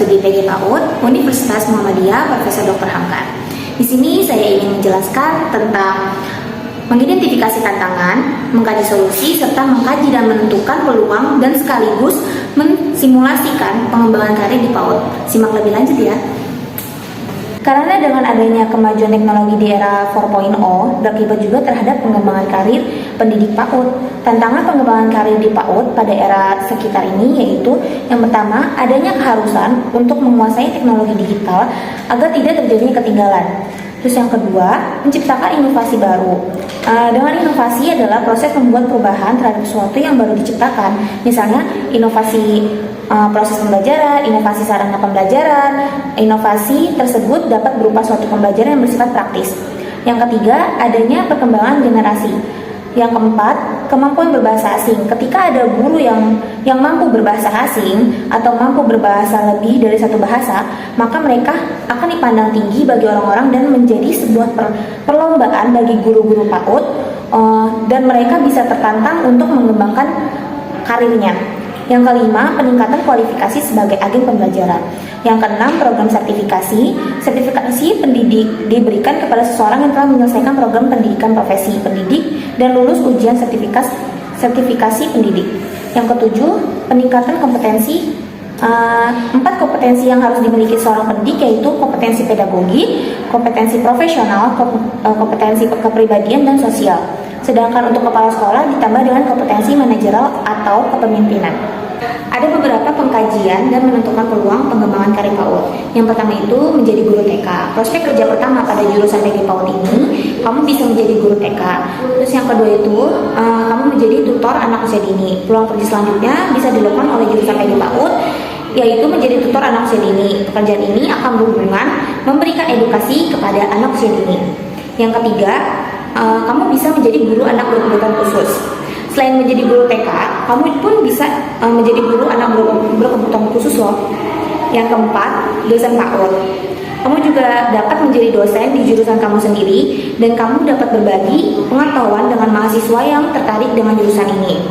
Studi PG PAUD Universitas Muhammadiyah Profesor Dr. Hamka. Di sini saya ingin menjelaskan tentang mengidentifikasi tantangan, mengkaji solusi, serta mengkaji dan menentukan peluang dan sekaligus mensimulasikan pengembangan karir di PAUD. Simak lebih lanjut ya. Karena dengan adanya kemajuan teknologi di era 4.0 berakibat juga terhadap pengembangan karir pendidik PAUD. Tantangan pengembangan karir di PAUD pada era sekitar ini yaitu yang pertama, adanya keharusan untuk menguasai teknologi digital agar tidak terjadinya ketinggalan. Terus yang kedua, menciptakan inovasi baru. Dengan inovasi adalah proses membuat perubahan terhadap sesuatu yang baru diciptakan. Misalnya inovasi proses pembelajaran, inovasi sarana pembelajaran. Inovasi tersebut dapat berupa suatu pembelajaran yang bersifat praktis. Yang ketiga, adanya perkembangan generasi. Yang keempat, kemampuan berbahasa asing. Ketika ada guru yang mampu berbahasa asing atau mampu berbahasa lebih dari satu bahasa, maka mereka akan dipandang tinggi bagi orang-orang dan menjadi sebuah perlombaan bagi guru-guru PAUD, dan mereka bisa tertantang untuk mengembangkan karirnya. Yang kelima, peningkatan kualifikasi sebagai agen pembelajaran. Yang keenam, program sertifikasi. Sertifikasi pendidik diberikan kepada seseorang yang telah menyelesaikan program pendidikan profesi pendidik dan lulus ujian sertifikasi pendidik. Yang ketujuh, peningkatan kompetensi. 4 kompetensi yang harus dimiliki seorang pendidik yaitu kompetensi pedagogi, kompetensi profesional, kompetensi kepribadian dan sosial. Sedangkan untuk kepala sekolah ditambah dengan kompetensi manajerial atau kepemimpinan. Ada beberapa pengkajian dan menentukan peluang pengembangan karir PAUD. Yang pertama itu menjadi guru TK. Prospek kerja pertama pada jurusan PG PAUD ini, kamu bisa menjadi guru TK. Terus yang kedua itu, kamu menjadi tutor anak usia dini. Peluang kerja selanjutnya bisa dilakukan oleh jurusan PG PAUD, yaitu menjadi tutor anak usia dini. Pekerjaan ini akan berhubungan memberikan edukasi kepada anak usia dini. Yang ketiga, kamu bisa menjadi guru anak berkebutuhan khusus. Selain menjadi guru TK, kamu pun bisa menjadi guru anak berkebutuhan khusus loh. Yang keempat, dosen PAUD. Kamu juga dapat menjadi dosen di jurusan kamu sendiri dan kamu dapat berbagi pengetahuan dengan mahasiswa yang tertarik dengan jurusan ini.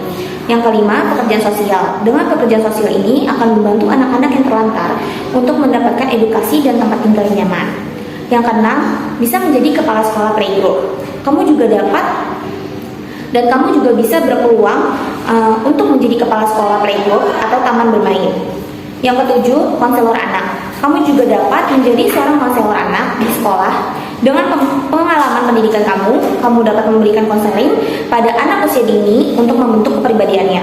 Yang kelima, pekerjaan sosial. Dengan pekerjaan sosial ini akan membantu anak-anak yang terlantar untuk mendapatkan edukasi dan tempat tinggal yang nyaman. Yang keenam, bisa menjadi kepala sekolah playgroup. Kamu juga dapat dan kamu juga bisa berpeluang untuk menjadi kepala sekolah playgroup atau taman bermain. Yang ketujuh, konselor anak. Kamu juga dapat menjadi seorang konselor anak di sekolah. Dengan pengalaman pendidikan kamu dapat memberikan konseling pada anak usia dini untuk membentuk kepribadiannya.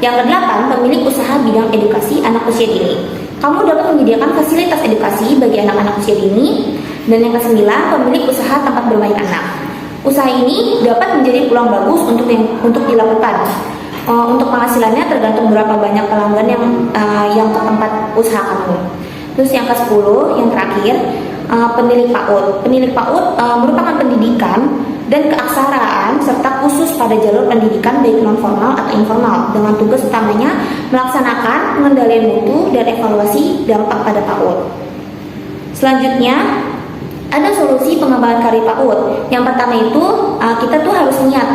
Yang kedelapan, pemilik usaha bidang edukasi anak usia dini. Kamu dapat menyediakan fasilitas edukasi bagi anak-anak usia dini. Dan yang kesembilan, pemilik usaha tempat bermain anak. Usaha ini dapat menjadi peluang bagus untuk dilakukan. Untuk penghasilannya tergantung berapa banyak pelanggan yang ke tempat usaha kamu. Terus yang ke-10, yang terakhir, penilik PAUD. Penilik PAUD merupakan pendidikan dan keaksaraan serta khusus pada jalur pendidikan baik non formal atau informal dengan tugas utamanya melaksanakan pengendalian mutu dan evaluasi dampak pada PAUD. Selanjutnya, ada solusi pengembangan karir PAUD. Yang pertama itu kita tuh harus niat.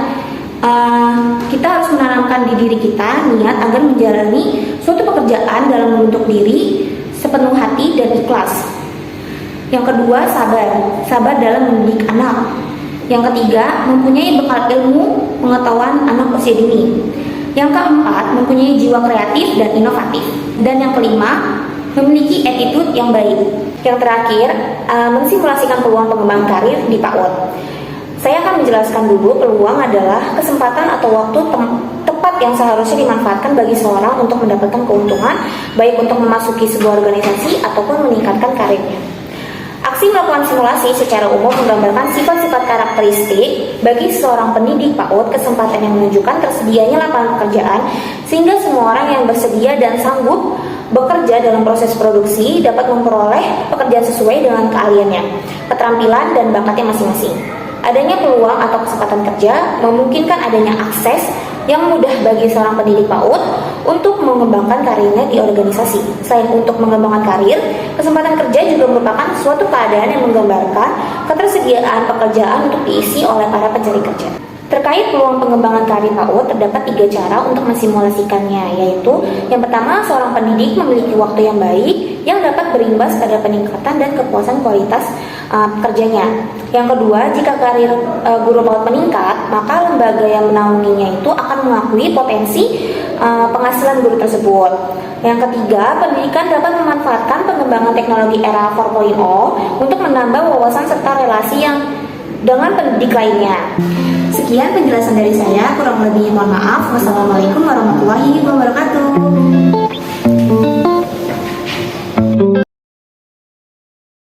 Kita harus menanamkan di diri kita niat agar menjalani suatu pekerjaan dalam membentuk diri sepenuh hati dan ikhlas. Yang kedua, sabar dalam mendidik anak. Yang ketiga, mempunyai bekal ilmu pengetahuan anak usia dini. Yang keempat, mempunyai jiwa kreatif dan inovatif. Dan yang kelima, memiliki attitude yang baik. Yang terakhir, mensimulasikan peluang pengembangan karir di PAUD. Saya akan menjelaskan dulu peluang adalah kesempatan atau waktu tepat yang seharusnya dimanfaatkan bagi seorang untuk mendapatkan keuntungan, baik untuk memasuki sebuah organisasi ataupun meningkatkan karirnya. Aksi melakukan simulasi secara umum menggambarkan sifat-sifat karakteristik bagi seorang pendidik PAUD, kesempatan yang menunjukkan tersedianya lapangan pekerjaan sehingga semua orang yang bersedia dan sanggup bekerja dalam proses produksi dapat memperoleh pekerjaan sesuai dengan keahliannya, keterampilan dan bakatnya masing-masing. Adanya peluang atau kesempatan kerja memungkinkan adanya akses yang mudah bagi seorang pendidik PAUD untuk mengembangkan karirnya di organisasi. Selain untuk mengembangkan karir, kesempatan kerja juga merupakan suatu keadaan yang menggambarkan ketersediaan pekerjaan untuk diisi oleh para pencari kerja. Terkait peluang pengembangan karir PAUD, terdapat 3 cara untuk mensimulasikannya, yaitu yang pertama, seorang pendidik memiliki waktu yang baik yang dapat berimbas pada peningkatan dan kepuasan kualitas kerjanya. Yang kedua, jika karir guru PAUD meningkat, maka lembaga yang menaunginya itu akan mengakui potensi penghasilan guru tersebut. Yang ketiga, pendidikan dapat memanfaatkan pengembangan teknologi era 4.0 untuk menambah wawasan serta relasi yang dengan pendidik lainnya. Sekian penjelasan dari saya, kurang lebihnya mohon maaf. Wassalamualaikum warahmatullahi wabarakatuh.